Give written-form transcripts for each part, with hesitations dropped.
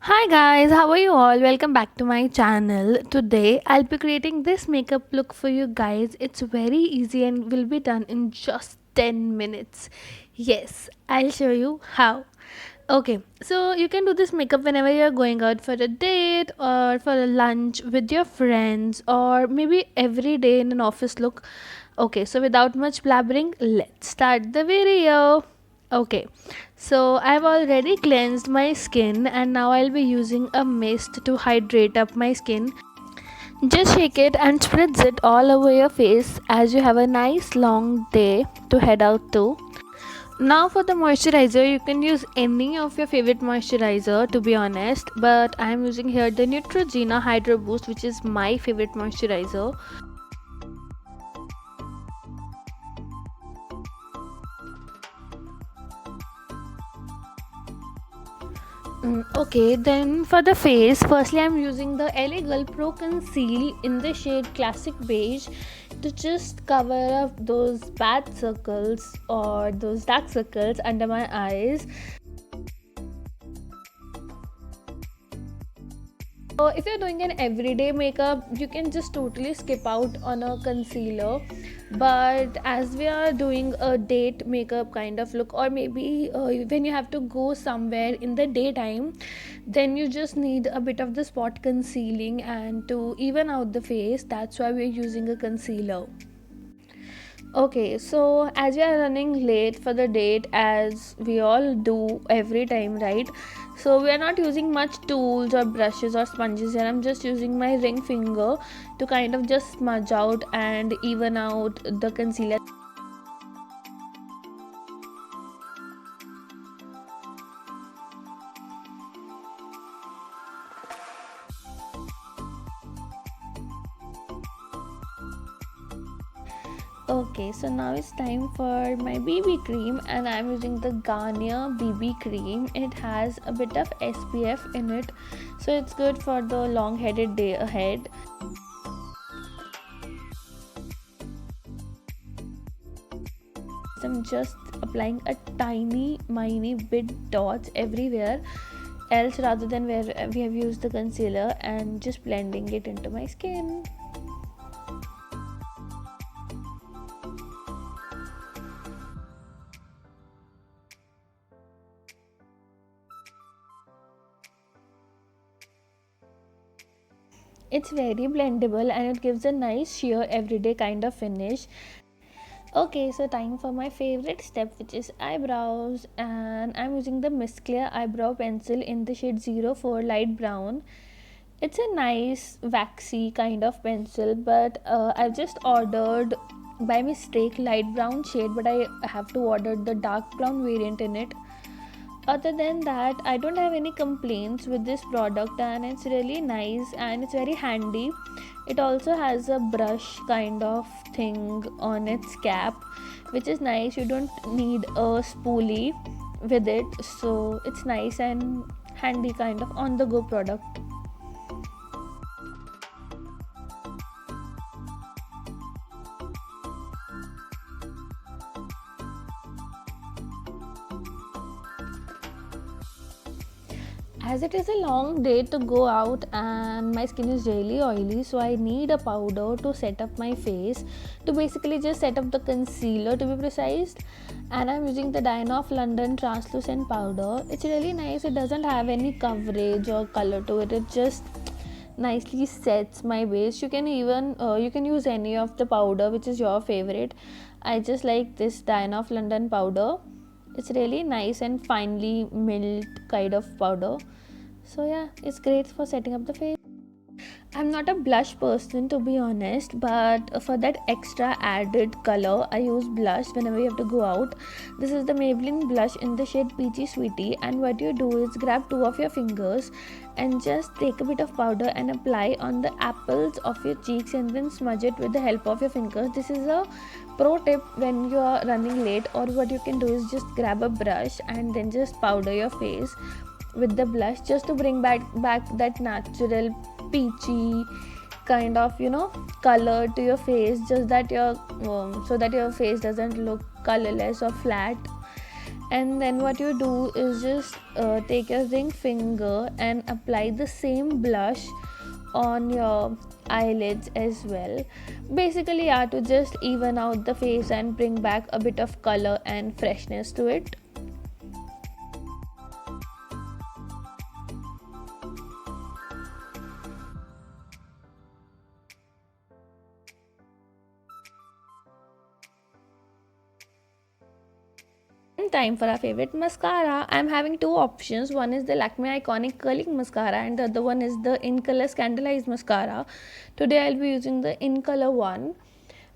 Hi guys, how are you all? Welcome back to my channel. Today I'll be creating this makeup look for you guys. It's very easy and will be done in just 10 minutes. Yes, I'll show you how. Okay, so you can do this makeup whenever you're going out for a date or for a lunch with your friends or maybe every day in an office look. Okay, so without much blabbering, let's start the video. Okay, so I've already cleansed my skin and now I'll be using a mist to hydrate up my skin. Just shake it and spritz it all over your face as you have a nice long day to head out to. Now for the moisturizer, you can use any of your favorite moisturizer to be honest, but I'm using here the Neutrogena Hydro Boost, which is my favorite moisturizer. Okay, then for the face, firstly I'm using the LA Girl Pro Conceal in the shade Classic Beige to just cover up those bad circles or those dark circles under my eyes. If you're doing an everyday makeup, you can just totally skip out on a concealer. But as we are doing a date makeup kind of look, or maybe when you have to go somewhere in the daytime, then you just need a bit of the spot concealing and to even out the face. That's why we're using a concealer. Okay, so as we are running late for the date, as we all do every time, right? So we are not using much tools or brushes or sponges here. I'm just using my ring finger to kind of just smudge out and even out the concealer. Okay, so now it's time for my BB cream and I'm using the Garnier BB cream. It has a bit of SPF in it, so it's good for the long-headed day ahead. I'm just applying a tiny bit dots everywhere else rather than where we have used the concealer and just blending it into my skin. It's very blendable and it gives a nice sheer everyday kind of finish. Okay, so time for my favorite step, which is eyebrows, and I'm using the Miss Clear eyebrow pencil in the shade 04 light brown. It's a nice waxy kind of pencil, but I've just ordered by mistake light brown shade, but I have to order the dark brown variant in it. Other than that, I don't have any complaints with this product and it's really nice and it's very handy. It also has a brush kind of thing on its cap, which is nice. You don't need a spoolie with it, so it's nice and handy kind of on the go product. As it is a long day to go out and my skin is really oily, so I need a powder to set up my face, to basically just set up the concealer to be precise. And I'm using the Diana of London translucent powder. It's really nice. It doesn't have any coverage or color to it. It just nicely sets my base. You can even you can use any of the powder which is your favorite. I just like this Diana of London powder. It's really nice and finely milled kind of powder. So yeah, it's great for setting up the face. I'm not a blush person to be honest, but for that extra added color, I use blush whenever you have to go out. This is the Maybelline blush in the shade Peachy Sweetie, and what you do is grab two of your fingers and just take a bit of powder and apply on the apples of your cheeks and then smudge it with the help of your fingers. This is a pro tip when you are running late, or what you can do is just grab a brush and then just powder your face with the blush just to bring back that natural peachy kind of color to your face, just that your so that your face doesn't look colorless or flat. And then what you do is just take your ring finger and apply the same blush on your eyelids as well. Basically, yeah, to just even out the face and bring back a bit of color and freshness to it. Time for our favorite mascara. I'm having two options. One is the Lakme Iconic Curling Mascara, and the other one is the In Color Scandalized Mascara. Today I'll be using the In Color one,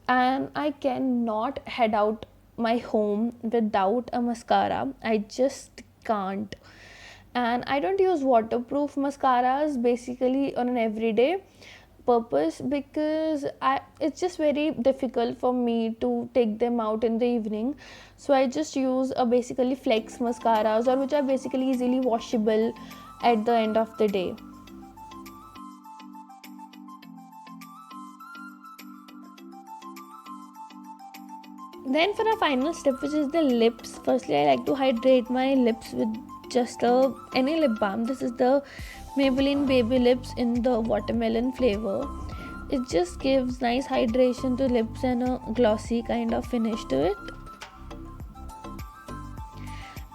and I cannot head out my home without a mascara. I just can't. And I don't use waterproof mascaras basically on an everyday purpose because it's just very difficult for me to take them out in the evening. So I just use a basically flex mascaras, or which are basically easily washable at the end of the day. Then for our final step, which is the lips, firstly I like to hydrate my lips with just any lip balm. This is the Maybelline Baby Lips in the watermelon flavor. It just gives nice hydration to lips and a glossy kind of finish to it.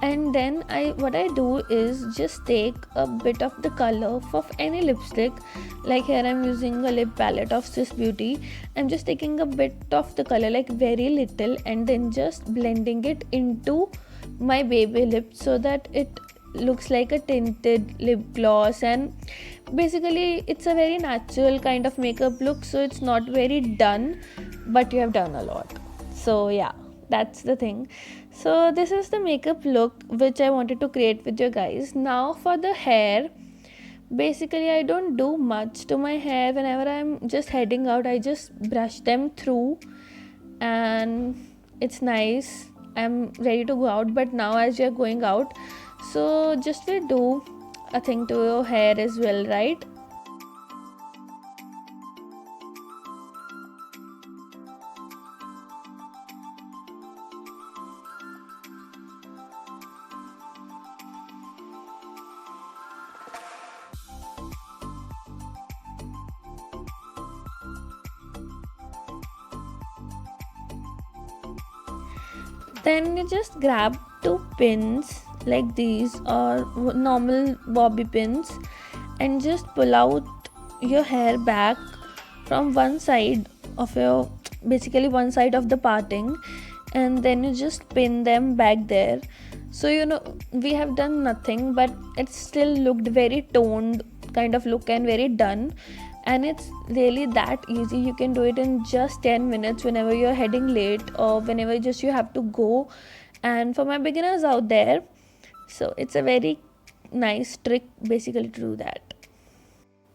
And then what I do is just take a bit of the color of any lipstick. Like here I'm using a lip palette of Swiss Beauty. I'm just taking a bit of the color, like very little, and then just blending it into my baby lip so that it looks like a tinted lip gloss. And basically it's a very natural kind of makeup look, so it's not very done, but you have done a lot. So yeah, that's the thing. So this is the makeup look which I wanted to create with you guys. Now for the hair, basically I don't do much to my hair. Whenever I'm just heading out, I just brush them through and it's nice. I'm ready to go out. But now as you're going out, so just we do a thing to your hair as well, right? Then you just grab two pins like these, or normal bobby pins, and just pull out your hair back from one side of your, basically one side of the parting, and then you just pin them back there. So we have done nothing, but it still looked very toned kind of look and very done. And it's really that easy. You can do it in just 10 minutes whenever you're heading late, or whenever just you have to go. And for my beginners out there, so it's a very nice trick basically to do that.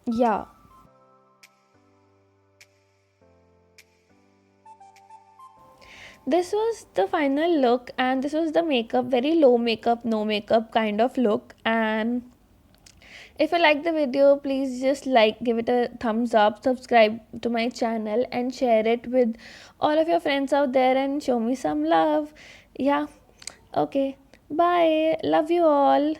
Yeah. This was the final look, and this was the makeup, very low makeup, no makeup kind of look. And if you like the video, please just give it a thumbs up, subscribe to my channel, and share it with all of your friends out there and show me some love. Yeah, okay, bye, love you all.